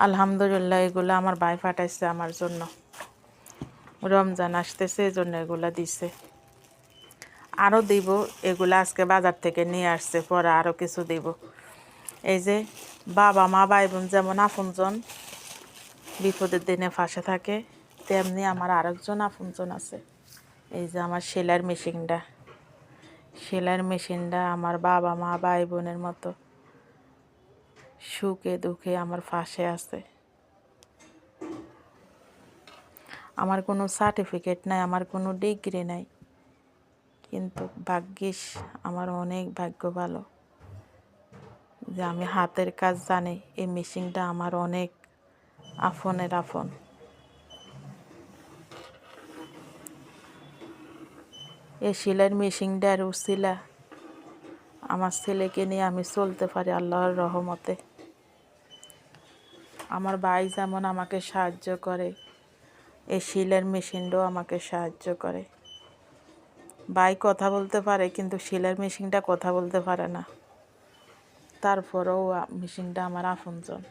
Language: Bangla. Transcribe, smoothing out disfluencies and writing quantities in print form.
আলহামদুলিল্লাহ, এগুলো আমার ভাই পাঠাইছে আমার জন্য। রমজান আসতেছে, এই জন্য এগুলা দিছে। আরও দিব, এগুলো আজকে বাজার থেকে নিয়ে আসছে, পরে আরও কিছু দিব। এই যে বাবা মা ভাই বোন যেমন আপনজন বিপদের দিনে পাশে থাকে, তেমনি আমার আরেকজন আপনজন আছে। এই যে আমার সেলাইয়ের মেশিনটা আমার বাবা মা ভাই বোনের মতো সুখে দুঃখে আমার পাশে আছে। আমার কোনো সার্টিফিকেট নাই, আমার কোনো ডিগ্রি নাই, কিন্তু ভাগ্যিস আমার অনেক ভাগ্য ভালো যে আমি হাতের কাজ জানি। এই মেশিনটা আমার অনেক আপনের আপন। এই সেলাইয়ের মেশিনটার উছিলা আমার ছেলেকে নিয়ে আমি চলতে পারি আল্লাহর রহমতে। আমার ভাই যেমন আমাকে সাহায্য করে, এই সেলাইয়ের মেশিনটাও আমাকে সাহায্য করে। ভাই কথা বলতে পারে, কিন্তু সেলাইয়ের মেশিনটা কথা বলতে পারে না। তারপরেও মেশিনটা আমার আপনজন।